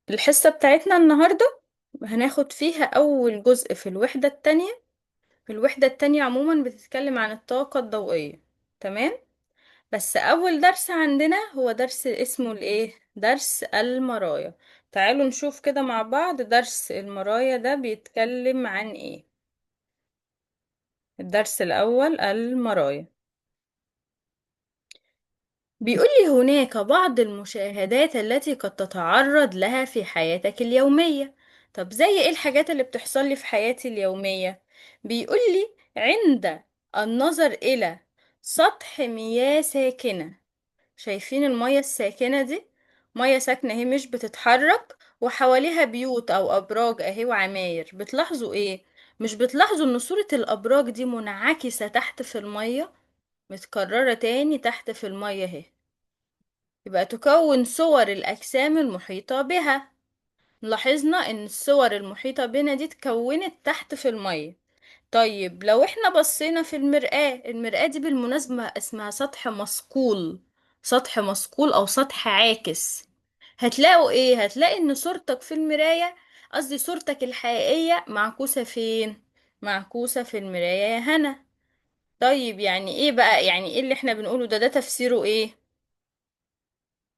الحصة بتاعتنا النهاردة هناخد فيها أول جزء في الوحدة التانية. الوحدة التانية عموما بتتكلم عن الطاقة الضوئية. تمام. بس أول درس عندنا هو درس اسمه الإيه؟ درس المرايا. تعالوا نشوف كده مع بعض درس المرايا ده بيتكلم عن إيه. الدرس الأول المرايا. بيقول لي هناك بعض المشاهدات التي قد تتعرض لها في حياتك اليومية. طب زي ايه الحاجات اللي بتحصل لي في حياتي اليومية؟ بيقول لي عند النظر إلى سطح مياه ساكنة. شايفين المياه الساكنة دي؟ مياه ساكنة هي مش بتتحرك وحواليها بيوت أو أبراج أهي وعماير. بتلاحظوا ايه؟ مش بتلاحظوا ان صورة الأبراج دي منعكسة تحت في المياه؟ متكررة تاني تحت في المياه اهي. يبقى تكون صور الأجسام المحيطة بها. لاحظنا ان الصور المحيطة بنا دي اتكونت تحت في المية. طيب لو احنا بصينا في المرآة، المرآة دي بالمناسبة اسمها سطح مصقول. سطح مصقول او سطح عاكس. هتلاقوا ايه؟ هتلاقي ان صورتك في المراية، قصدي صورتك الحقيقية معكوسة فين؟ معكوسة في المراية يا هنا. طيب يعني ايه بقى؟ يعني ايه اللي احنا بنقوله ده تفسيره ايه؟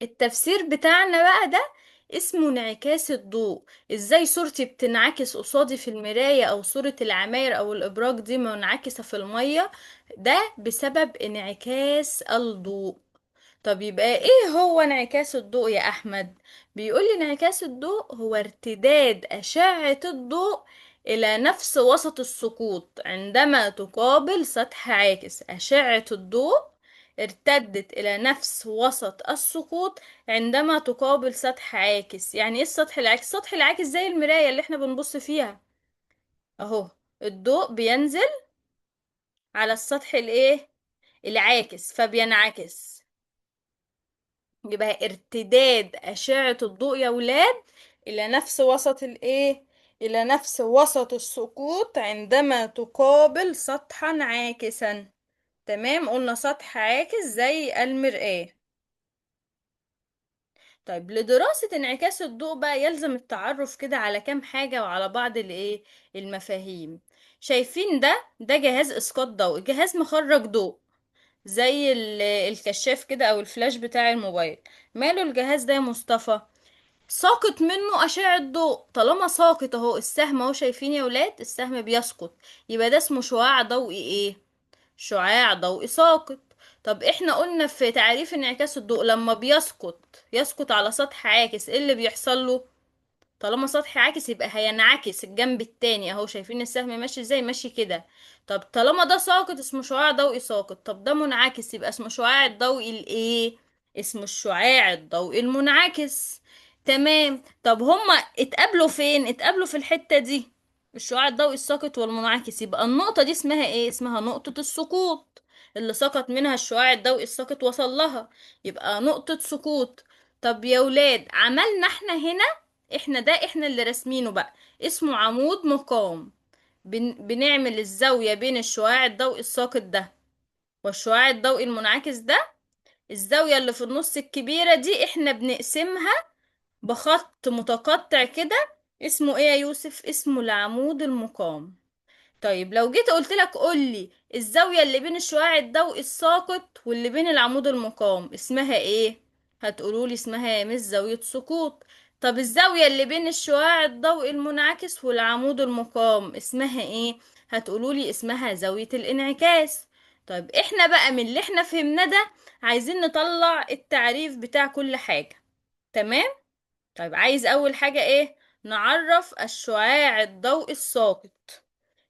التفسير بتاعنا بقى ده اسمه انعكاس الضوء. ازاي صورتي بتنعكس قصادي في المراية، او صورة العماير او الابراج دي منعكسة في المية؟ ده بسبب انعكاس الضوء. طب يبقى ايه هو انعكاس الضوء يا احمد؟ بيقول لي انعكاس الضوء هو ارتداد اشعة الضوء الى نفس وسط السقوط عندما تقابل سطح عاكس. اشعة الضوء ارتدت الى نفس وسط السقوط عندما تقابل سطح عاكس. يعني ايه السطح العاكس؟ السطح العاكس زي المراية اللي احنا بنبص فيها اهو. الضوء بينزل على السطح الايه؟ العاكس فبينعكس. يبقى ارتداد أشعة الضوء يا ولاد إلى نفس وسط الإيه؟ إلى نفس وسط السقوط عندما تقابل سطحا عاكسا. تمام، قلنا سطح عاكس زي المرآة. طيب لدراسة انعكاس الضوء بقى يلزم التعرف كده على كام حاجة وعلى بعض الإيه؟ المفاهيم. شايفين ده جهاز إسقاط ضوئي، جهاز مخرج ضوء زي الكشاف كده او الفلاش بتاع الموبايل. ماله الجهاز ده يا مصطفى؟ ساقط منه أشعة ضوء. طالما ساقط اهو السهم اهو، شايفين يا ولاد السهم بيسقط، يبقى ده اسمه شعاع ضوئي ايه؟ شعاع ضوئي ساقط. طب احنا قلنا في تعريف انعكاس الضوء لما بيسقط، يسقط على سطح عاكس، ايه اللي بيحصل له؟ طالما سطح عاكس يبقى هينعكس الجنب التاني اهو. شايفين السهم ماشي ازاي؟ ماشي كده. طب طالما ده ساقط اسمه شعاع ضوئي ساقط. طب ده منعكس يبقى اسمه شعاع الضوئي الايه؟ اسمه الشعاع الضوئي المنعكس. تمام. طب هما اتقابلوا فين؟ اتقابلوا في الحتة دي، الشعاع الضوئي الساقط والمنعكس. يبقى النقطة دي اسمها ايه؟ اسمها نقطة السقوط. اللي سقط منها الشعاع الضوئي الساقط وصل لها، يبقى نقطة سقوط. طب يا ولاد عملنا احنا هنا، احنا اللي راسمينه بقى، اسمه عمود مقام. بنعمل الزاوية بين الشعاع الضوئي الساقط ده والشعاع الضوئي المنعكس ده. الزاوية اللي في النص الكبيرة دي احنا بنقسمها بخط متقطع كده. اسمه ايه يا يوسف؟ اسمه العمود المقام. طيب لو جيت قلت لك قول لي الزاوية اللي بين الشعاع الضوئي الساقط واللي بين العمود المقام اسمها ايه؟ هتقولوا لي اسمها يا مس زاوية سقوط. طب الزاوية اللي بين الشعاع الضوئي المنعكس والعمود المقام اسمها ايه؟ هتقولوا لي اسمها زاوية الانعكاس. طيب احنا بقى من اللي احنا فهمنا ده عايزين نطلع التعريف بتاع كل حاجة. تمام. طيب عايز اول حاجة ايه؟ نعرف الشعاع الضوئي الساقط.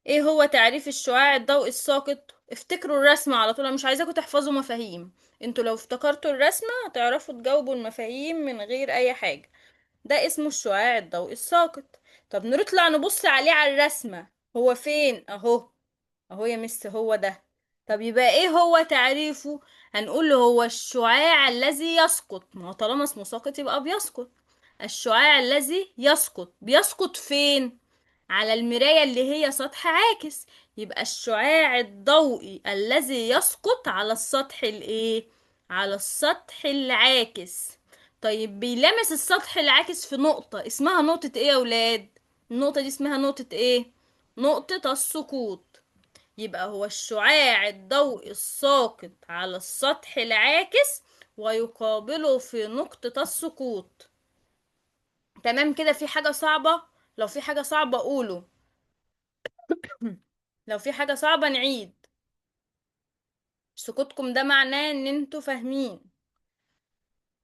ايه هو تعريف الشعاع الضوئي الساقط؟ افتكروا الرسمة على طول، انا مش عايزاكم تحفظوا مفاهيم. انتوا لو افتكرتوا الرسمة هتعرفوا تجاوبوا المفاهيم من غير اي حاجة. ده اسمه الشعاع الضوئي الساقط. طب نطلع نبص عليه على الرسمة. هو فين؟ اهو. اهو يا مس هو ده. طب يبقى ايه هو تعريفه؟ هنقول له هو الشعاع الذي يسقط. ما هو طالما اسمه ساقط يبقى بيسقط. الشعاع الذي يسقط، بيسقط فين؟ على المراية اللي هي سطح عاكس. يبقى الشعاع الضوئي الذي يسقط على السطح الايه؟ على السطح العاكس. طيب بيلامس السطح العاكس في نقطة اسمها نقطة ايه يا ولاد؟ النقطة دي اسمها نقطة ايه؟ نقطة السقوط. يبقى هو الشعاع الضوئي الساقط على السطح العاكس ويقابله في نقطة السقوط. تمام كده؟ في حاجة صعبة؟ لو في حاجة صعبة قوله. لو في حاجة صعبة نعيد. سكوتكم ده معناه ان انتوا فاهمين.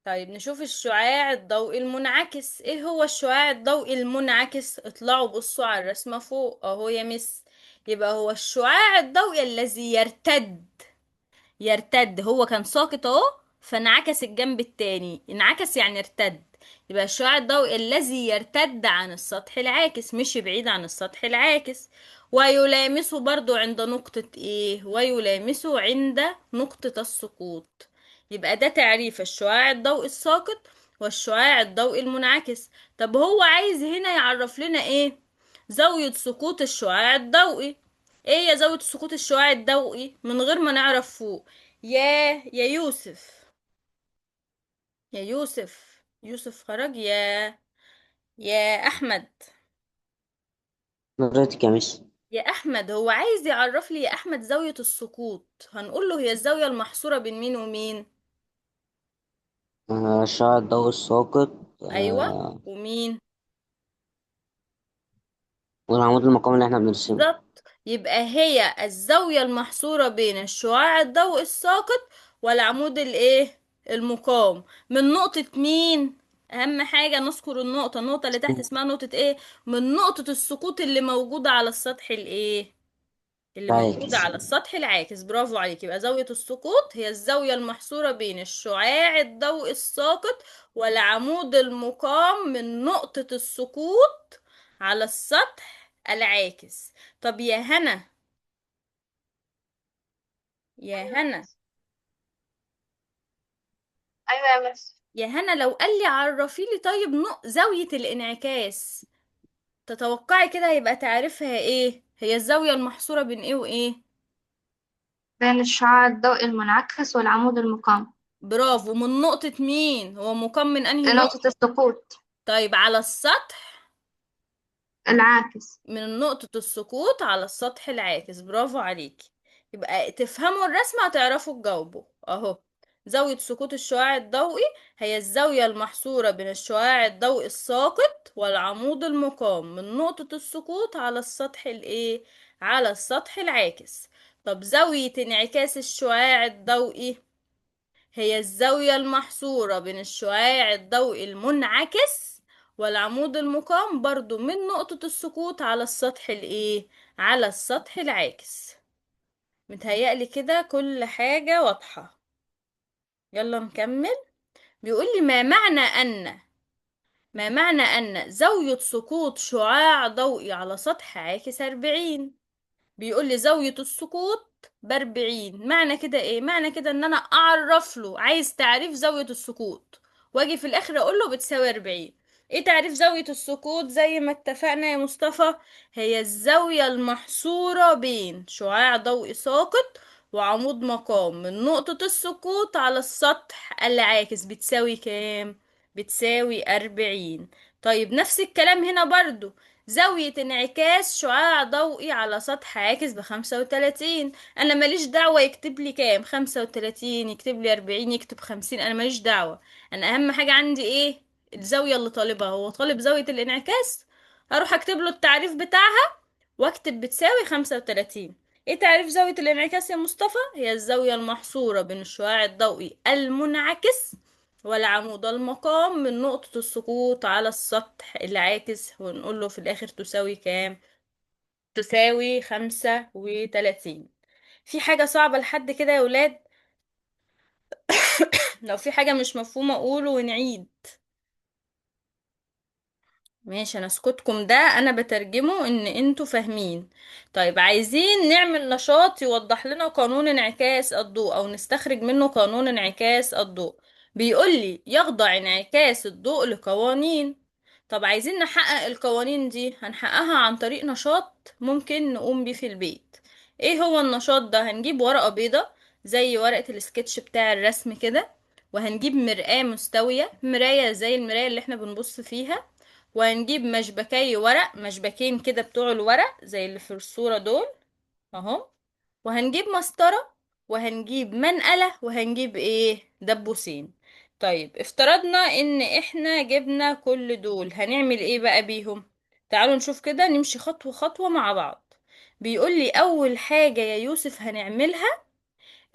طيب نشوف الشعاع الضوئي المنعكس. ايه هو الشعاع الضوئي المنعكس؟ اطلعوا بصوا على الرسمة فوق اهو يا مس. يبقى هو الشعاع الضوئي الذي يرتد. هو كان ساقط اهو، فانعكس الجنب التاني. انعكس يعني ارتد. يبقى الشعاع الضوئي الذي يرتد عن السطح العاكس، مش بعيد عن السطح العاكس. ويلامسه برضو عند نقطة ايه؟ ويلامسه عند نقطة السقوط. يبقى ده تعريف الشعاع الضوئي الساقط والشعاع الضوئي المنعكس. طب هو عايز هنا يعرف لنا ايه؟ زاوية سقوط الشعاع الضوئي. ايه يا زاوية سقوط الشعاع الضوئي من غير ما نعرف فوق؟ يا يوسف. يا يوسف، يوسف خرج. يا احمد. حضرتك يا مس. يا احمد، هو عايز يعرف لي يا احمد زاوية السقوط. هنقول له هي الزاوية المحصورة بين مين ومين؟ الشعاع الضوئي الساقط ايوه، ومين؟ والعمود المقام اللي احنا بنرسمه. بالظبط. يبقى هي الزاوية المحصورة بين الشعاع الضوئي الساقط والعمود الايه؟ المقام. من نقطة مين؟ اهم حاجة نذكر النقطة اللي تحت اسمها نقطة ايه؟ من نقطة السقوط اللي موجودة على السطح الايه؟ اللي موجودة عاكس. على السطح العاكس. برافو عليك. يبقى زاوية السقوط هي الزاوية المحصورة بين الشعاع الضوئي الساقط والعمود المقام من نقطة السقوط على السطح العاكس. طب يا هنا، يا هنا، ايوه يا مس. يا هنا، لو قال لي عرفي لي طيب زاوية الانعكاس، تتوقعي كده هيبقى تعرفها ايه؟ هي الزاوية المحصورة بين ايه وايه؟ بين الشعاع الضوئي المنعكس والعمود المقام برافو. من نقطة مين؟ هو مقام من انهي لنقطة نقطة؟ السقوط طيب على السطح. العاكس. من نقطة السقوط على السطح العاكس. برافو عليك. يبقى تفهموا الرسمة هتعرفوا تجاوبوا اهو. زاوية سقوط الشعاع الضوئي هي الزاوية المحصورة بين الشعاع الضوئي الساقط والعمود المقام من نقطة السقوط على السطح الايه؟ على السطح العاكس. طب زاوية انعكاس الشعاع الضوئي هي الزاوية المحصورة بين الشعاع الضوئي المنعكس والعمود المقام برضو من نقطة السقوط على السطح الايه؟ على السطح العاكس. متهيألي كده كل حاجة واضحة. يلا نكمل. بيقول لي ما معنى أن زاوية سقوط شعاع ضوئي على سطح عاكس 40؟ بيقول لي زاوية السقوط ب40. معنى كده ايه؟ معنى كده ان انا اعرف له، عايز تعريف زاوية السقوط، واجي في الاخر اقول له بتساوي 40. ايه تعريف زاوية السقوط زي ما اتفقنا يا مصطفى؟ هي الزاوية المحصورة بين شعاع ضوئي ساقط وعمود مقام من نقطة السقوط على السطح العاكس. بتساوي كام؟ بتساوي 40. طيب نفس الكلام هنا برضو. زاوية انعكاس شعاع ضوئي على سطح عاكس ب35. أنا ماليش دعوة يكتب لي كام، 35 يكتب لي 40 يكتب 50، أنا ماليش دعوة. أنا أهم حاجة عندي إيه؟ الزاوية اللي طالبها. هو طالب زاوية الانعكاس، هروح أكتب له التعريف بتاعها واكتب بتساوي 35. ايه تعريف زاوية الانعكاس يا مصطفى؟ هي الزاوية المحصورة بين الشعاع الضوئي المنعكس والعمود المقام من نقطة السقوط على السطح العاكس. ونقول له في الآخر تساوي كام؟ تساوي 35. في حاجة صعبة لحد كده يا ولاد؟ لو في حاجة مش مفهومة قولوا ونعيد. ماشي، انا اسكتكم ده انا بترجمه ان انتوا فاهمين. طيب عايزين نعمل نشاط يوضح لنا قانون انعكاس الضوء او نستخرج منه قانون انعكاس الضوء. بيقول لي يخضع انعكاس الضوء لقوانين. طب عايزين نحقق القوانين دي، هنحققها عن طريق نشاط ممكن نقوم بيه في البيت. ايه هو النشاط ده؟ هنجيب ورقة بيضة زي ورقة السكتش بتاع الرسم كده، وهنجيب مرآة مستوية، مراية زي المراية اللي احنا بنبص فيها، وهنجيب مشبكي ورق، مشبكين كده بتوع الورق زي اللي في الصورة دول اهو، وهنجيب مسطرة، وهنجيب منقلة، وهنجيب ايه، دبوسين. طيب افترضنا ان احنا جبنا كل دول، هنعمل ايه بقى بيهم؟ تعالوا نشوف كده، نمشي خطوة خطوة مع بعض. بيقولي اول حاجة يا يوسف هنعملها،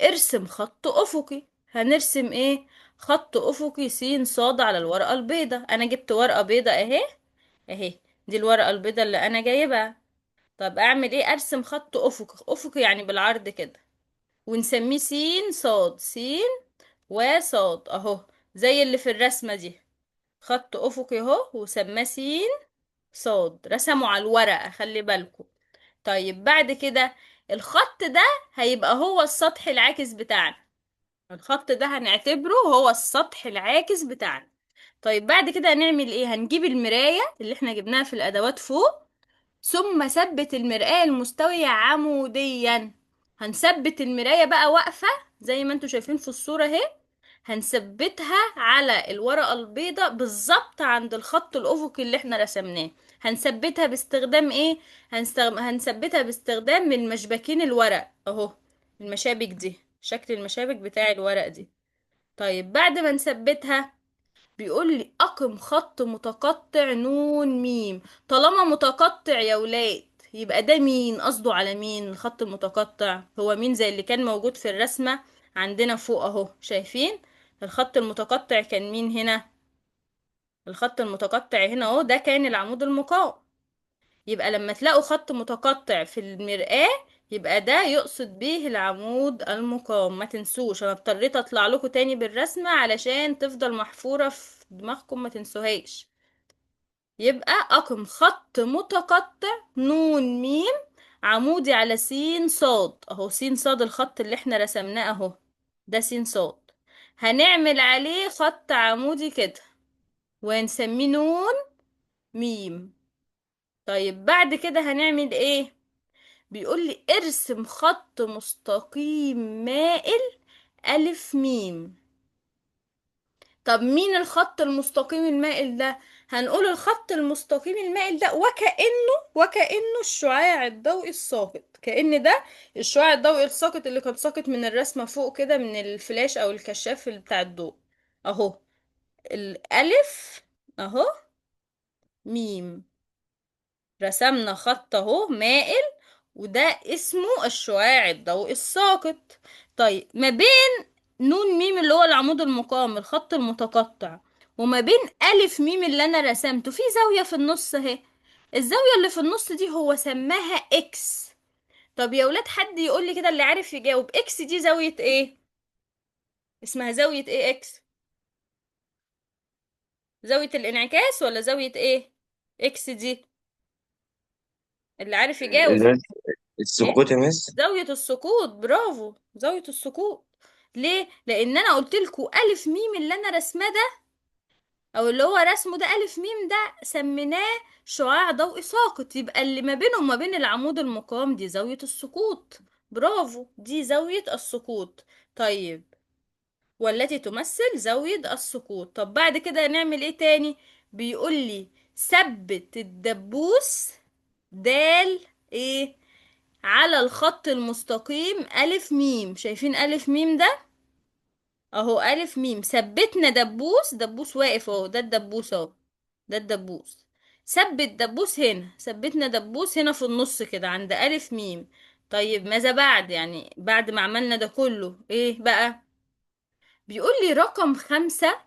ارسم خط افقي. هنرسم ايه؟ خط افقي س صاد على الورقة البيضاء. انا جبت ورقة بيضاء اهي، اهي دي الورقة البيضاء اللي انا جايبها. طب اعمل ايه؟ ارسم خط افقي، افقي يعني بالعرض كده، ونسميه س صاد، س وصاد اهو، زي اللي في الرسمة دي. خط افقي اهو وسماه س صاد، رسمه على الورقة، خلي بالكم. طيب بعد كده الخط ده هيبقى هو السطح العاكس بتاعنا، الخط ده هنعتبره هو السطح العاكس بتاعنا. طيب بعد كده هنعمل ايه؟ هنجيب المراية اللي احنا جبناها في الادوات فوق، ثم ثبت المرآة المستوية عموديا. هنثبت المراية بقى واقفة زي ما انتوا شايفين في الصورة اهي، هنثبتها على الورقة البيضاء بالظبط عند الخط الأفقي اللي احنا رسمناه. هنثبتها باستخدام ايه؟ هنثبتها باستخدام من مشبكين الورق اهو، المشابك دي، شكل المشابك بتاع الورق دي. طيب بعد ما نثبتها، بيقول لي أقم خط متقطع نون ميم. طالما متقطع يا ولاد، يبقى ده مين؟ قصده على مين الخط المتقطع؟ هو مين؟ زي اللي كان موجود في الرسمة عندنا فوق اهو، شايفين الخط المتقطع كان مين هنا؟ الخط المتقطع هنا اهو، ده كان العمود المقاوم. يبقى لما تلاقوا خط متقطع في المرآة، يبقى ده يقصد به العمود المقاوم. ما تنسوش، انا اضطريت اطلع لكم تاني بالرسمة علشان تفضل محفورة في دماغكم، ما تنسوهاش. يبقى أقم خط متقطع نون ميم عمودي على س صاد اهو، س صاد الخط اللي احنا رسمناه اهو، ده س صاد. هنعمل عليه خط عمودي كده ونسميه نون ميم. طيب بعد كده هنعمل ايه؟ بيقول لي ارسم خط مستقيم مائل ألف ميم. طب مين الخط المستقيم المائل ده؟ هنقول الخط المستقيم المائل ده وكأنه الشعاع الضوئي الساقط، كأن ده الشعاع الضوئي الساقط اللي كان ساقط من الرسمة فوق كده، من الفلاش او الكشاف بتاع الضوء اهو. الألف اهو، ميم، رسمنا خط اهو مائل، وده اسمه الشعاع الضوئي الساقط. طيب ما بين نون ميم اللي هو العمود المقاوم الخط المتقطع، وما بين ألف ميم اللي أنا رسمته، في زاوية في النص اهي، الزاوية اللي في النص دي هو سماها اكس. طب يا ولاد حد يقول لي كده اللي عارف يجاوب، اكس دي زاوية ايه؟ اسمها زاوية ايه اكس؟ زاوية الانعكاس ولا زاوية ايه؟ اكس دي اللي عارف يجاوب. اللي هو ايه؟ السكوت يا مس. زاوية السقوط، برافو، زاوية السقوط. ليه؟ لان انا قلت لكم الف ميم اللي انا رسمه ده، او اللي هو رسمه ده الف ميم ده سميناه شعاع ضوئي ساقط، يبقى اللي ما بينه وما بين العمود المقاوم دي زاوية السقوط. برافو، دي زاوية السقوط. طيب، والتي تمثل زاوية السقوط. طب بعد كده هنعمل ايه تاني؟ بيقول لي ثبت الدبوس دال ايه على الخط المستقيم ألف ميم. شايفين ألف ميم ده اهو، ألف ميم، ثبتنا دبوس، دبوس واقف اهو، ده الدبوس اهو، ده الدبوس. ثبت دبوس هنا، ثبتنا دبوس هنا في النص كده عند ألف ميم. طيب ماذا بعد؟ يعني بعد ما عملنا ده كله ايه بقى؟ بيقول لي رقم خمسة،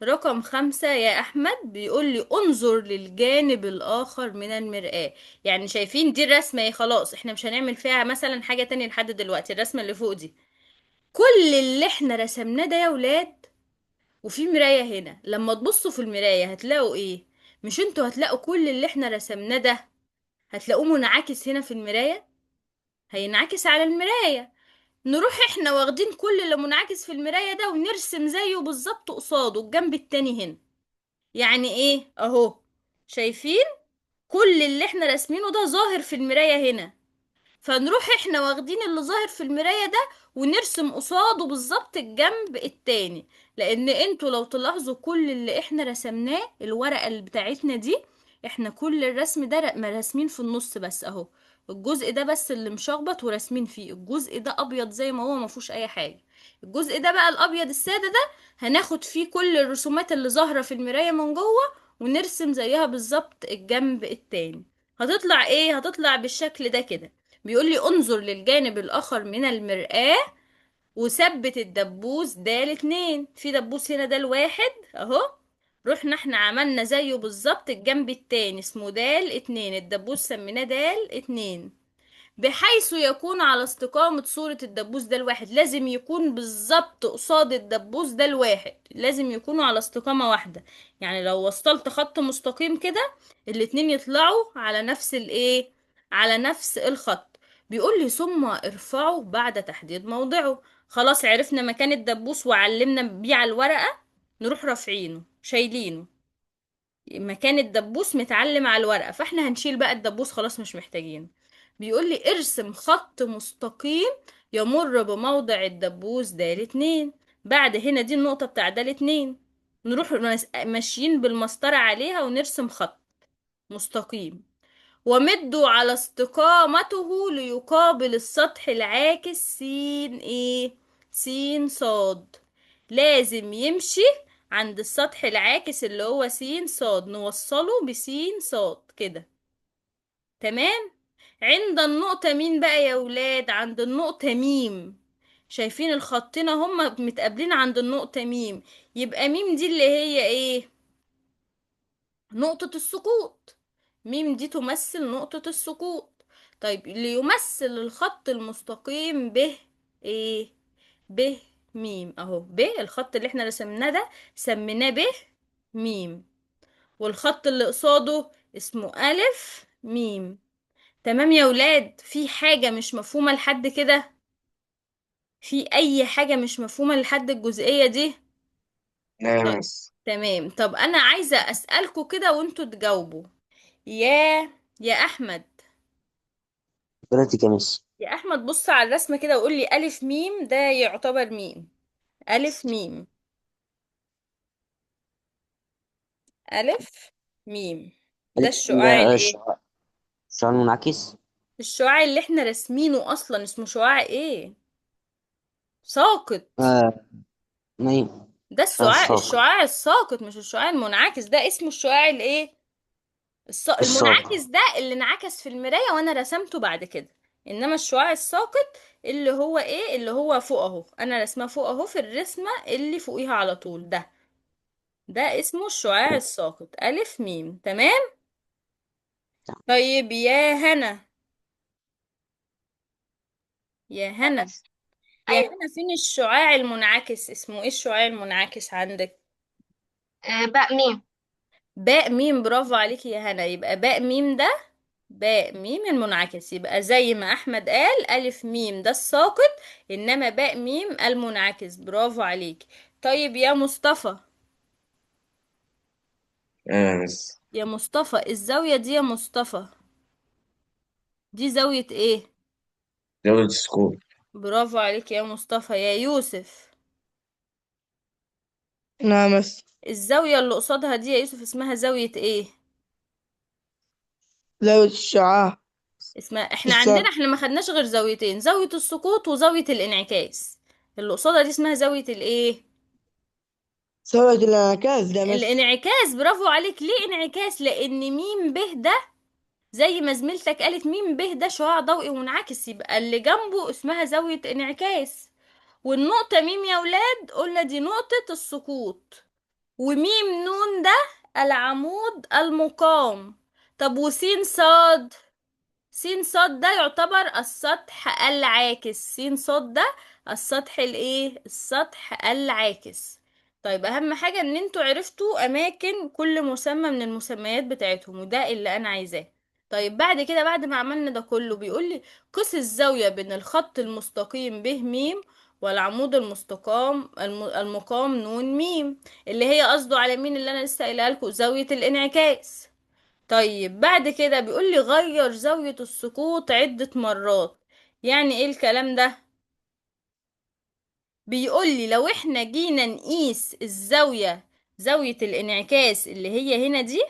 رقم خمسة يا أحمد، بيقول لي انظر للجانب الآخر من المرآة. يعني شايفين دي الرسمة ايه؟ خلاص احنا مش هنعمل فيها مثلا حاجة تانية لحد دلوقتي، الرسمة اللي فوق دي كل اللي احنا رسمناه ده يا ولاد. وفي مراية هنا، لما تبصوا في المراية هتلاقوا ايه؟ مش انتوا هتلاقوا كل اللي احنا رسمناه ده هتلاقوه منعكس هنا في المراية، هينعكس على المراية. نروح احنا واخدين كل اللي منعكس في المراية ده ونرسم زيه بالظبط قصاده الجنب التاني هنا. يعني ايه اهو؟ شايفين كل اللي احنا راسمينه ده ظاهر في المراية هنا، فنروح احنا واخدين اللي ظاهر في المراية ده ونرسم قصاده بالظبط الجنب التاني. لان انتوا لو تلاحظوا كل اللي احنا رسمناه الورقة اللي بتاعتنا دي، احنا كل الرسم ده راسمين في النص بس اهو. الجزء ده بس اللي مشخبط وراسمين فيه، الجزء ده ابيض زي ما هو ما فيهوش اي حاجة. الجزء ده بقى الابيض السادة ده هناخد فيه كل الرسومات اللي ظاهرة في المراية من جوه ونرسم زيها بالظبط الجنب التاني. هتطلع ايه؟ هتطلع بالشكل ده كده. بيقول لي انظر للجانب الآخر من المرآة وثبت الدبوس ده الاتنين. في دبوس هنا ده الواحد اهو، رحنا احنا عملنا زيه بالظبط الجنب التاني اسمه دال اتنين، الدبوس سميناه دال اتنين، بحيث يكون على استقامة صورة الدبوس ده الواحد. لازم يكون بالظبط قصاد الدبوس ده الواحد، لازم يكونوا على استقامة واحدة. يعني لو وصلت خط مستقيم كده الاتنين يطلعوا على نفس الايه، على نفس الخط. بيقول لي ثم ارفعه بعد تحديد موضعه. خلاص عرفنا مكان الدبوس وعلمنا بيه على الورقة، نروح رافعينه شايلينه. مكان الدبوس متعلم على الورقة، فاحنا هنشيل بقى الدبوس خلاص مش محتاجين. بيقول لي ارسم خط مستقيم يمر بموضع الدبوس ده الاتنين. بعد هنا دي النقطة بتاع ده الاتنين، نروح ماشيين بالمسطرة عليها ونرسم خط مستقيم ومده على استقامته ليقابل السطح العاكس سين ايه، سين صاد. لازم يمشي عند السطح العاكس اللي هو سين صاد، نوصله بسين صاد كده. تمام. عند النقطة مين بقى يا ولاد؟ عند النقطة ميم. شايفين الخطين هما متقابلين عند النقطة ميم، يبقى ميم دي اللي هي ايه؟ نقطة السقوط. ميم دي تمثل نقطة السقوط. طيب ليمثل الخط المستقيم به ايه؟ به ميم اهو، به الخط اللي احنا رسمناه ده سميناه به ميم، والخط اللي قصاده اسمه ألف ميم. تمام يا ولاد؟ في حاجة مش مفهومة لحد كده؟ في أي حاجة مش مفهومة لحد الجزئية دي؟ لا يا طيب مس. تمام. طب أنا عايزة أسألكوا كده وانتوا تجاوبوا. يا أحمد، دلوقتي يا مس. يا أحمد بص على الرسمة كده وقول لي ألف ميم ده يعتبر ميم. ألف ميم، ألف ميم، ده ألف الشعاع ده الإيه؟ الشعاع المنعكس. الشعاع اللي احنا راسمينه أصلا اسمه شعاع إيه؟ ساقط. آه نايم. ده الشعاع الشعاع، الساقط. الشعاع الساقط مش الشعاع المنعكس. ده اسمه الشعاع الإيه؟ المنعكس الساقط. ده اللي انعكس في المراية وأنا رسمته بعد كده. إنما الشعاع الساقط اللي هو إيه؟ اللي هو فوق أهو، أنا رسمه فوق أهو في الرسمة اللي فوقيها على طول ده. ده اسمه الشعاع الساقط ألف ميم. تمام. طيب يا هنا، يا هنا، بس. يا ايوه. هنا فين الشعاع المنعكس؟ اسمه ايه الشعاع المنعكس عندك؟ باء ميم. باء ميم، برافو عليكي يا هنا. يبقى باء ميم ده، باء ميم المنعكس. يبقى زي ما احمد قال الف ميم ده الساقط، انما باء ميم المنعكس. برافو عليكي. طيب يا مصطفى، بس. يا مصطفى الزاوية دي يا مصطفى دي زاوية ايه؟ زاوية السكون. برافو عليك يا مصطفى. يا يوسف، نعم بس. الزاوية اللي قصادها دي يا يوسف اسمها زاوية ايه؟ زاوية الشعاع اسمها، احنا عندنا الساقط. احنا ما خدناش غير زاويتين، زاوية السقوط وزاوية الانعكاس. اللي قصادها دي اسمها زاوية الايه؟ زاوية الانعكاس ده بس. الانعكاس. برافو عليك. ليه انعكاس؟ لان ميم به ده زي ما زميلتك قالت ميم به ده شعاع ضوئي منعكس، يبقى اللي جنبه اسمها زاوية انعكاس. والنقطة ميم يا ولاد قلنا دي نقطة السقوط، وميم نون ده العمود المقام. طب وسين صاد؟ سين صاد ده يعتبر السطح العاكس. سين صاد ده السطح الايه؟ السطح العاكس. طيب اهم حاجة ان انتوا عرفتوا اماكن كل مسمى من المسميات بتاعتهم، وده اللي انا عايزاه. طيب بعد كده، بعد ما عملنا ده كله، بيقولي قيس الزاوية بين الخط المستقيم به ميم والعمود المستقام المقام نون ميم، اللي هي قصده على مين؟ اللي انا لسه قايلها لكم، زاوية الانعكاس. طيب بعد كده بيقول لي غير زاوية السقوط عدة مرات. يعني ايه الكلام ده؟ بيقول لي لو احنا جينا نقيس الزاوية، زاوية الانعكاس اللي هي هنا دي،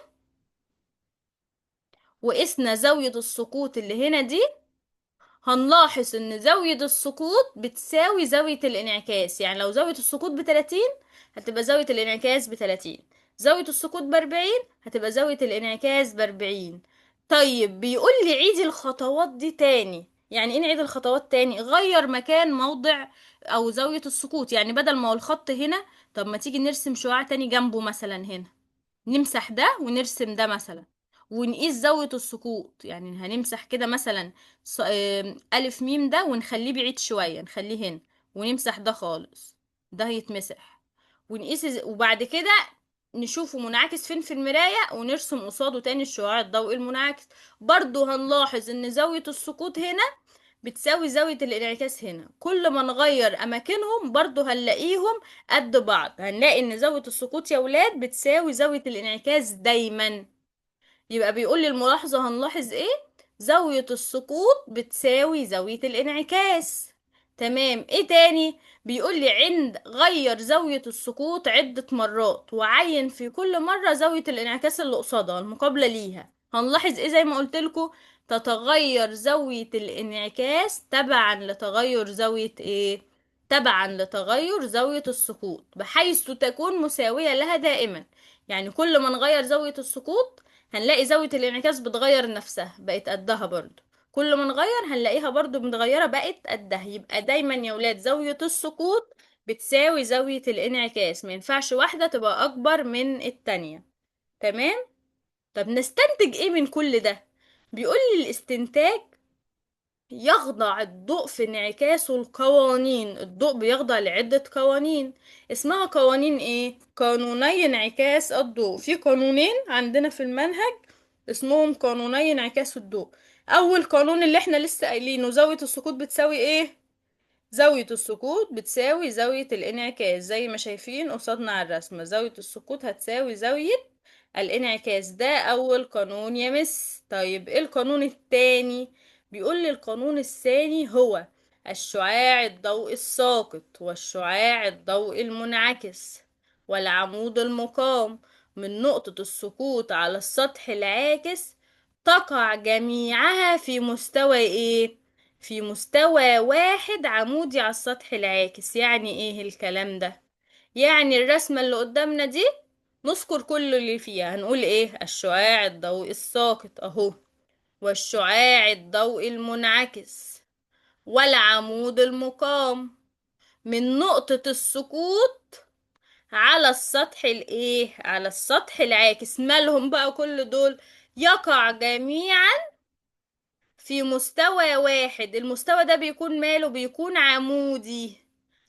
وقسنا زاوية السقوط اللي هنا دي، هنلاحظ ان زاوية السقوط بتساوي زاوية الانعكاس. يعني لو زاوية السقوط ب30 هتبقى زاوية الانعكاس ب30، زاوية السقوط ب40 هتبقى زاوية الانعكاس ب40. طيب بيقول لي عيدي الخطوات دي تاني. يعني ايه نعيد الخطوات تاني؟ غير مكان موضع او زاوية السقوط. يعني بدل ما هو الخط هنا، طب ما تيجي نرسم شعاع تاني جنبه مثلا هنا، نمسح ده ونرسم ده مثلا، ونقيس زاوية السقوط. يعني هنمسح كده مثلا ألف ميم ده ونخليه بعيد شوية، نخليه هنا، ونمسح ده خالص، ده هيتمسح، ونقيس وبعد كده نشوفه منعكس فين في المراية، ونرسم قصاده تاني الشعاع الضوئي المنعكس. برضو هنلاحظ ان زاوية السقوط هنا بتساوي زاوية الانعكاس هنا. كل ما نغير أماكنهم برضو هنلاقيهم قد بعض. هنلاقي إن زاوية السقوط يا ولاد بتساوي زاوية الانعكاس دايما. يبقى بيقول لي الملاحظة هنلاحظ إيه؟ زاوية السقوط بتساوي زاوية الانعكاس. تمام. إيه تاني؟ بيقول لي غير زاوية السقوط عدة مرات، وعين في كل مرة زاوية الانعكاس اللي قصادها المقابلة ليها. هنلاحظ إيه؟ زي ما قلت لكم، تتغير زاوية الانعكاس تبعا لتغير زاوية ايه؟ تبعا لتغير زاوية السقوط، بحيث تكون مساوية لها دائما. يعني كل ما نغير زاوية السقوط هنلاقي زاوية الانعكاس بتغير نفسها، بقت قدها برضو. كل ما نغير هنلاقيها برضو متغيرة، بقت قدها. يبقى دايما يا ولاد زاوية السقوط بتساوي زاوية الانعكاس، ما ينفعش واحدة تبقى أكبر من التانية. تمام. طب نستنتج ايه من كل ده؟ بيقول لي الاستنتاج، يخضع الضوء في انعكاسه القوانين. الضوء بيخضع لعدة قوانين. اسمها قوانين ايه؟ قانوني انعكاس الضوء. في قانونين عندنا في المنهج اسمهم قانوني انعكاس الضوء. اول قانون اللي احنا لسه قايلينه، زاوية السقوط بتساوي ايه؟ زاوية السقوط بتساوي زاوية الانعكاس. زي ما شايفين قصادنا على الرسمة، زاوية السقوط هتساوي زاوية الانعكاس. ده أول قانون يا مس. طيب ايه القانون التاني؟ بيقول لي القانون الثاني هو الشعاع الضوئي الساقط والشعاع الضوئي المنعكس والعمود المقام من نقطة السقوط على السطح العاكس تقع جميعها في مستوى ايه؟ في مستوى واحد عمودي على السطح العاكس. يعني ايه الكلام ده؟ يعني الرسمة اللي قدامنا دي نذكر كل اللي فيها. هنقول ايه؟ الشعاع الضوئي الساقط اهو، والشعاع الضوئي المنعكس، والعمود المقام من نقطة السقوط على السطح الايه؟ على السطح العاكس. مالهم بقى كل دول؟ يقع جميعا في مستوى واحد. المستوى ده بيكون ماله؟ بيكون عمودي.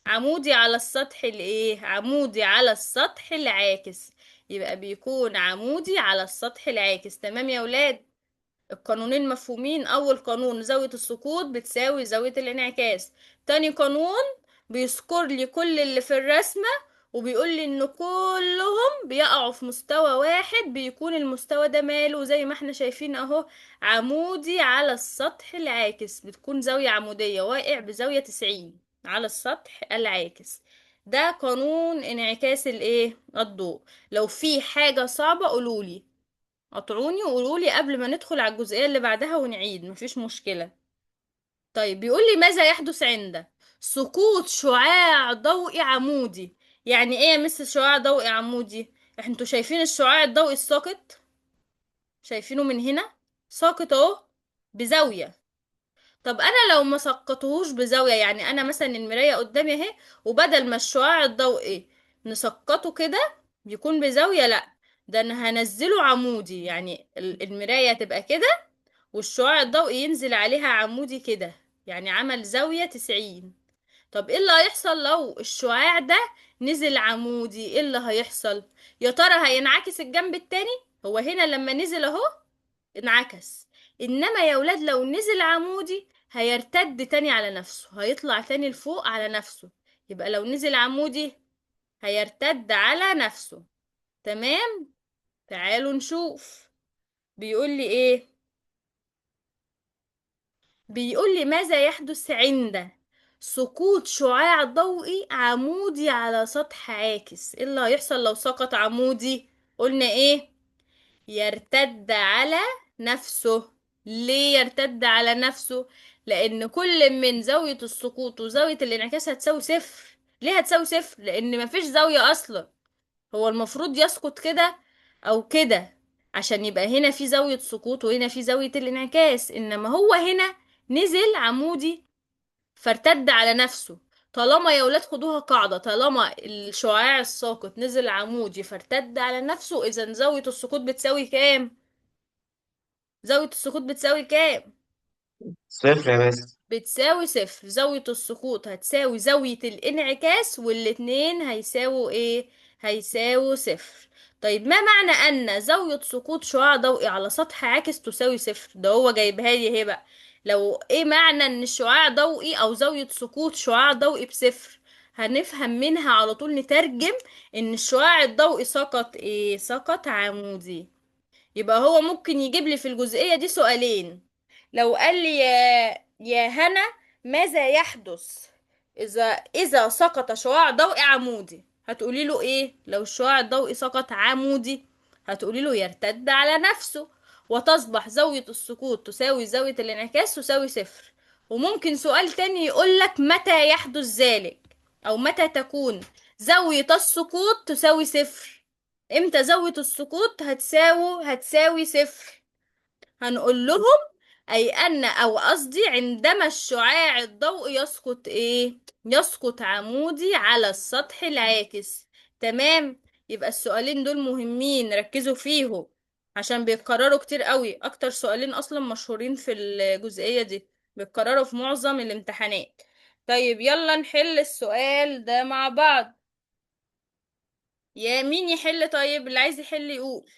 عمودي على السطح الايه؟ عمودي على السطح العاكس. يبقى بيكون عمودي على السطح العاكس. تمام يا ولاد؟ القانونين مفهومين؟ اول قانون زاوية السقوط بتساوي زاوية الانعكاس. تاني قانون بيذكر لي كل اللي في الرسمة، وبيقول لي ان كلهم بيقعوا في مستوى واحد. بيكون المستوى ده ماله؟ زي ما احنا شايفين اهو، عمودي على السطح العاكس. بتكون زاوية عمودية، واقع بزاوية 90 على السطح العاكس. ده قانون انعكاس الايه؟ الضوء. لو في حاجة صعبة قولولي، قطعوني وقولولي قبل ما ندخل على الجزئية اللي بعدها ونعيد، مفيش مشكلة. طيب بيقول لي ماذا يحدث عند سقوط شعاع ضوئي عمودي؟ يعني ايه يا مس شعاع ضوئي عمودي؟ انتوا شايفين الشعاع الضوئي الساقط؟ شايفينه من هنا ساقط اهو بزاوية. طب انا لو ما سقطهوش بزاوية، يعني انا مثلا المراية قدامي اهي، وبدل ما الشعاع الضوئي نسقطه كده بيكون بزاوية، لا، ده انا هنزله عمودي. يعني المراية تبقى كده والشعاع الضوئي ينزل عليها عمودي كده، يعني عمل زاوية 90. طب ايه اللي هيحصل لو الشعاع ده نزل عمودي؟ ايه اللي هيحصل؟ يا ترى هينعكس الجنب التاني؟ هو هنا لما نزل اهو انعكس، انما يا ولاد لو نزل عمودي هيرتد تاني على نفسه، هيطلع تاني لفوق على نفسه. يبقى لو نزل عمودي هيرتد على نفسه. تمام. تعالوا نشوف. بيقول لي ايه؟ بيقول لي ماذا يحدث عند سقوط شعاع ضوئي عمودي على سطح عاكس؟ ايه اللي هيحصل لو سقط عمودي؟ قلنا ايه؟ يرتد على نفسه. ليه يرتد على نفسه؟ لان كل من زاوية السقوط وزاوية الانعكاس هتساوي صفر. ليه هتساوي صفر؟ لان مفيش زاوية اصلا. هو المفروض يسقط كده او كده عشان يبقى هنا في زاوية سقوط وهنا في زاوية الانعكاس، انما هو هنا نزل عمودي فارتد على نفسه. طالما يا ولاد خدوها قاعدة، طالما الشعاع الساقط نزل عمودي فارتد على نفسه، اذا زاوية السقوط بتساوي كام؟ زاوية السقوط بتساوي كام؟ صفر يا مس. بتساوي صفر. زاوية السقوط هتساوي زاوية الانعكاس والاتنين هيساووا ايه؟ هيساووا صفر. طيب ما معنى ان زاوية سقوط شعاع ضوئي على سطح عاكس تساوي صفر؟ ده هو جايبها لي اهي بقى. لو ايه معنى ان الشعاع ضوئي او زاوية سقوط شعاع ضوئي بصفر؟ هنفهم منها على طول نترجم ان الشعاع الضوئي سقط ايه؟ سقط عمودي. يبقى هو ممكن يجيب لي في الجزئية دي سؤالين. لو قال لي يا هنا ماذا يحدث إذا سقط شعاع ضوئي عمودي، هتقولي له إيه؟ لو الشعاع الضوئي سقط عمودي هتقولي له يرتد على نفسه، وتصبح زاوية السقوط تساوي زاوية الانعكاس تساوي صفر. وممكن سؤال تاني يقولك متى يحدث ذلك، أو متى تكون زاوية السقوط تساوي صفر. امتى زاوية السقوط هتساوي صفر؟ هنقول لهم أي أن أو قصدي عندما الشعاع الضوئي يسقط إيه؟ يسقط عمودي على السطح العاكس. تمام. يبقى السؤالين دول مهمين، ركزوا فيهم عشان بيتكرروا كتير قوي. أكتر سؤالين أصلا مشهورين في الجزئية دي، بيتكرروا في معظم الامتحانات. طيب يلا نحل السؤال ده مع بعض. يا مين يحل؟ طيب اللي عايز يحل يقول.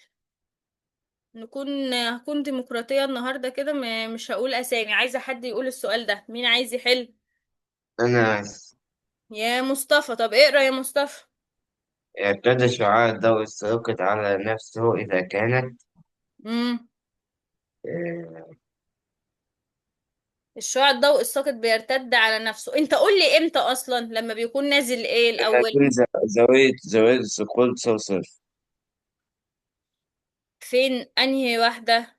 هكون ديمقراطية النهاردة كده، مش هقول أسامي. عايزة حد يقول السؤال ده. مين عايز يحل؟ أنا مس. يا مصطفى. طب اقرا يا مصطفى. يرتد شعاع الضوء الساقط على نفسه إذا كانت امم آه، الشعاع الضوئي الساقط بيرتد على نفسه. انت قول لي امتى اصلا لما بيكون نازل ايه إذا الاول؟ كان زاوية السقوط تساوي صفر. فين انهي واحدة؟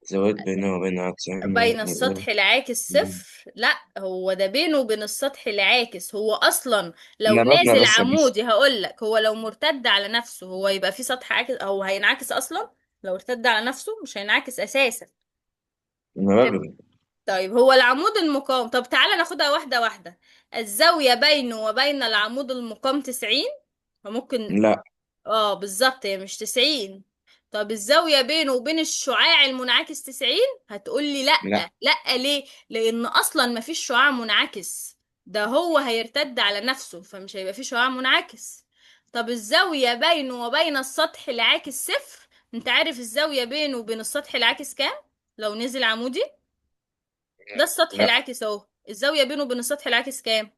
زاوية بينه وبين عكسين بين نقول. السطح العاكس صفر؟ لا، هو ده بينه وبين السطح العاكس. هو اصلا لو أنا ببنى نازل بس يا مس. عمودي هقولك، هو لو مرتد على نفسه هو يبقى في سطح عاكس؟ هو هينعكس اصلا؟ لو ارتد على نفسه مش هينعكس اساسا. أنا تم- ببنى. طيب هو العمود المقام، طب تعالى ناخدها واحدة واحدة. الزاوية بينه وبين العمود المقام 90. فممكن. لا. اه بالظبط، هي مش 90. طب الزاوية بينه وبين الشعاع المنعكس 90؟ هتقولي لا. لأ. لأ ليه؟ لأن أصلا مفيش شعاع منعكس. ده هو هيرتد على نفسه فمش هيبقى فيه شعاع منعكس. طب الزاوية بينه وبين السطح العاكس صفر. انت عارف الزاوية بينه وبين السطح العاكس كام؟ لو نزل عمودي. ده السطح لا. العاكس اهو. الزاوية بينه وبين السطح العاكس كام؟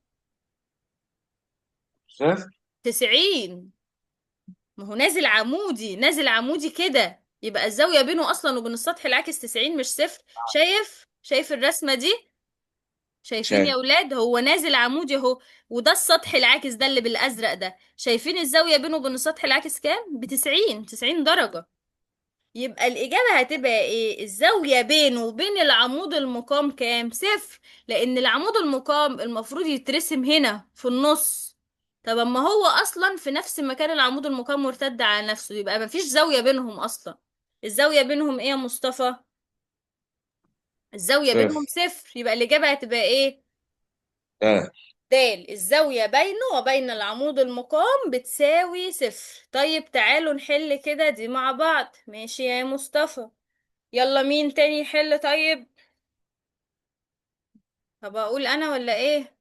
صفر. 90. ما هو نازل عمودي، نازل عمودي كده، يبقى الزاوية بينه أصلا وبين السطح العاكس 90 مش صفر. شايف الرسمة دي؟ شايفين يا شايف. ولاد؟ هو نازل عمودي اهو. وده السطح العاكس ده اللي بالأزرق ده. شايفين الزاوية بينه وبين السطح العاكس كام؟ ب90، 90 درجة. يبقى الإجابة هتبقى ايه؟ الزاوية بينه وبين العمود المقام كام؟ صفر. لأن العمود المقام المفروض يترسم هنا في النص. طب اما هو أصلا في نفس مكان العمود المقام مرتد على نفسه، يبقى مفيش زاوية بينهم أصلا. الزاوية بينهم ايه يا مصطفى؟ الزاوية بينهم صفر. صفر. يبقى الإجابة هتبقى ايه؟ آه. دال. الزاوية بينه وبين العمود المقام بتساوي صفر. طيب تعالوا نحل كده دي مع بعض. ماشي يا مصطفى. يلا مين تاني يحل طيب؟ طب اقول انا ولا ايه؟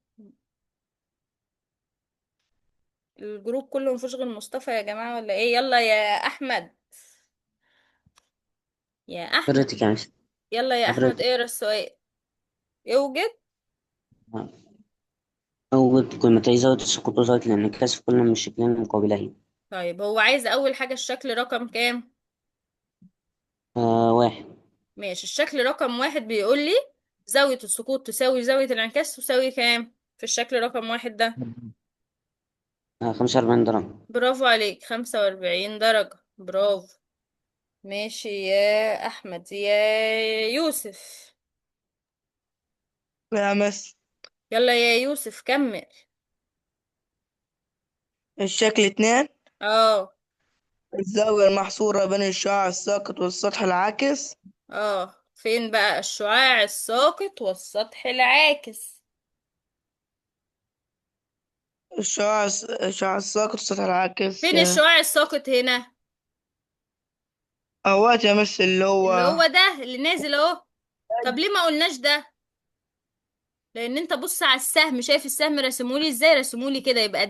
الجروب كله مفيش غير مصطفى يا جماعة ولا ايه؟ يلا يا احمد. يا احمد. حضرتك يعني يلا يا احمد حضرتك اقرا السؤال. يوجد. أوجد قيمتي زاوية السقوط وزاوية الانعكاس في كل من الشكلين المقابلين. طيب هو عايز اول حاجة الشكل رقم كام؟ واحد. ماشي. الشكل رقم واحد بيقول لي زاوية السقوط تساوي زاوية الانعكاس تساوي كام في الشكل رقم واحد ده؟ 45 درجة. برافو عليك، 45 درجة، برافو. ماشي يا أحمد. يا يوسف، يا مس. يلا يا يوسف كمل. الشكل 2. اه. الزاوية المحصورة بين الشعاع الساقط والسطح العاكس. اه، فين بقى الشعاع الساقط والسطح العاكس؟ الشعاع الساقط والسطح العاكس. فين الشعاع الساقط هنا؟ أهوات يا مس اللي اللي هو. هو ده اللي نازل اهو. طب ليه ما قلناش ده؟ لان انت بص على السهم، شايف السهم رسمولي ازاي؟ رسمولي كده، يبقى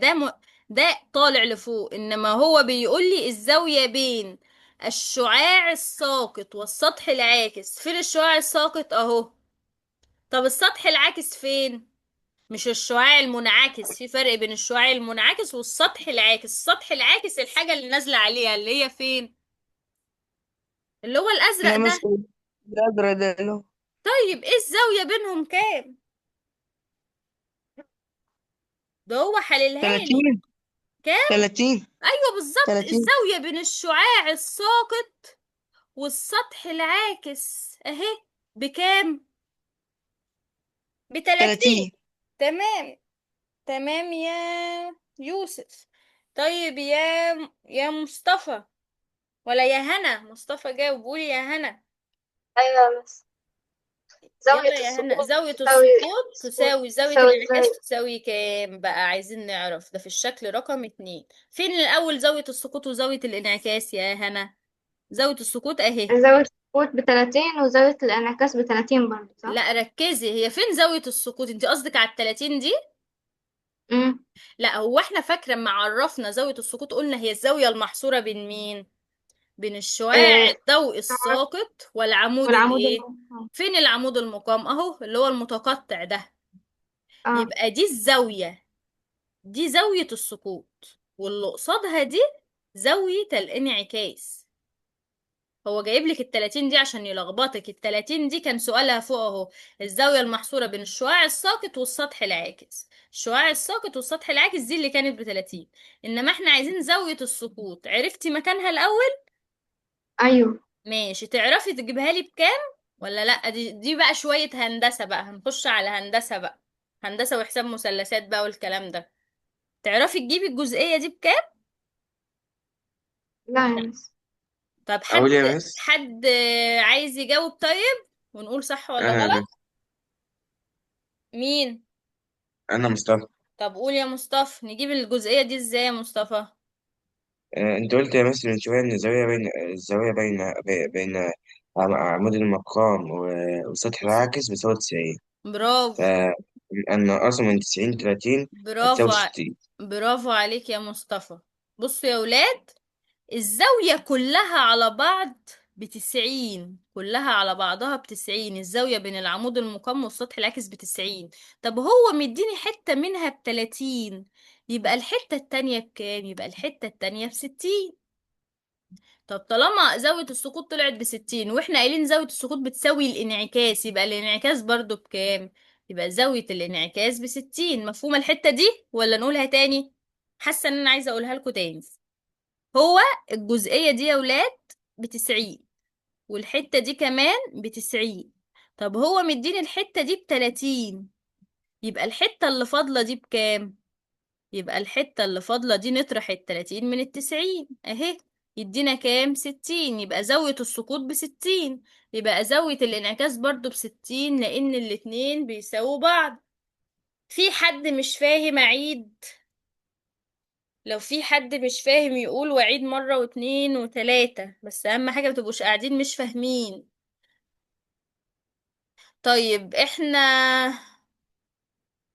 ده طالع لفوق، انما هو بيقولي الزاوية بين الشعاع الساقط والسطح العاكس. فين الشعاع الساقط اهو. طب السطح العاكس فين؟ مش الشعاع المنعكس، في فرق بين الشعاع المنعكس والسطح العاكس. السطح العاكس الحاجة اللي نازلة عليها اللي هي فين؟ اللي هو الازرق يا مس ده. الأزرق ده اللي هو طيب ايه الزاوية بينهم كام؟ ده هو حللهاني. 30. كام؟ 30. ايوه بالظبط، 30. الزاوية بين الشعاع الساقط والسطح العاكس اهي. بكام؟ ب30. 30. تمام. تمام يا يوسف. طيب يا مصطفى، ولا يا هنا؟ مصطفى جاوب، قولي يا هنا. أيوة بس زاوية يلا يا هنا، السقوط زاوية تساوي السقوط السقوط تساوي زاوية تساوي الانعكاس زاوية. تساوي كام بقى؟ عايزين نعرف ده في الشكل رقم 2. فين الأول زاوية السقوط وزاوية الانعكاس يا هنا؟ زاوية السقوط اهي. زاوية السقوط ب30 وزاوية الانعكاس ب30 برضه صح؟ لا ركزي، هي فين زاوية السقوط؟ انت قصدك على ال30 دي؟ امم لا، هو احنا فاكرة لما عرفنا زاوية السقوط قلنا هي الزاوية المحصورة بين مين؟ بين الشعاع آه الضوئي الساقط والعمود والعمود الايه؟ المفقود. فين العمود المقام اهو، اللي هو المتقطع ده. اه يبقى دي الزاوية، دي زاوية السقوط، واللي قصادها دي زاوية الانعكاس. هو جايب لك ال30 دي عشان يلخبطك. ال30 دي كان سؤالها فوق اهو، الزاوية المحصورة بين الشعاع الساقط والسطح العاكس. الشعاع الساقط والسطح العاكس دي اللي كانت ب30. انما احنا عايزين زاوية السقوط. عرفتي مكانها الاول؟ أيوه. ماشي، تعرفي تجيبها لي بكام ولا لا؟ دي بقى شوية هندسة بقى، هنخش على هندسة بقى، هندسة وحساب مثلثات بقى والكلام ده. تعرفي تجيبي الجزئية دي بكام؟ لا يا مس. طب أقول حد يا مس. حد عايز يجاوب طيب، ونقول صح ولا أنا يا غلط؟ مس. مين؟ أنا مصطفى. طب قول يا مصطفى، نجيب الجزئية دي ازاي يا مصطفى؟ أنت قلت يا مس من شوية إن الزاوية بين عمود المقام والسطح العاكس بتساوي 90. برافو. فأنا أصلا من 90 30 برافو هتساوي ع... 60. برافو عليك يا مصطفى. بصوا يا ولاد، الزاوية كلها على بعض ب90، كلها على بعضها ب90. الزاوية بين العمود المقام والسطح العاكس ب90. طب هو مديني حتة منها ب30، يبقى الحتة التانية بكام؟ يبقى الحتة التانية ب60. طب طالما زاوية السقوط طلعت ب60 واحنا قايلين زاوية السقوط بتساوي الانعكاس، يبقى الانعكاس برضو بكام؟ يبقى زاوية الانعكاس ب60. مفهومة الحتة دي ولا نقولها تاني؟ حاسة ان انا عايزة اقولها لكم تاني. هو الجزئية دي يا ولاد ب90، والحتة دي كمان ب90. طب هو مديني الحتة دي ب30، يبقى الحتة اللي فاضلة دي بكام؟ يبقى الحتة اللي فاضلة دي نطرح ال30 من ال90 اهي، يدينا كام؟ 60. يبقى زاوية السقوط ب60، يبقى زاوية الانعكاس برضو ب60، لأن الاتنين بيساووا بعض. في حد مش فاهم؟ أعيد؟ لو في حد مش فاهم يقول وعيد مرة واتنين وتلاتة، بس أهم حاجة متبقوش قاعدين مش فاهمين. طيب احنا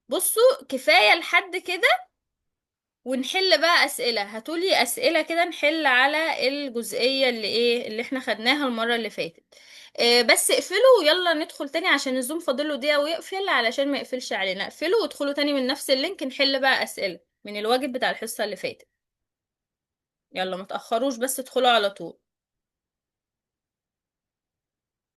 بصوا كفاية لحد كده، ونحل بقى أسئلة. هاتولي أسئلة كده نحل على الجزئية اللي ايه اللي احنا خدناها المرة اللي فاتت. بس اقفلوا ويلا ندخل تاني عشان الزوم فاضله دقيقة ويقفل، علشان ما يقفلش علينا. اقفلوا وادخلوا تاني من نفس اللينك، نحل بقى أسئلة من الواجب بتاع الحصة اللي فاتت. يلا ما تأخروش، بس ادخلوا على طول.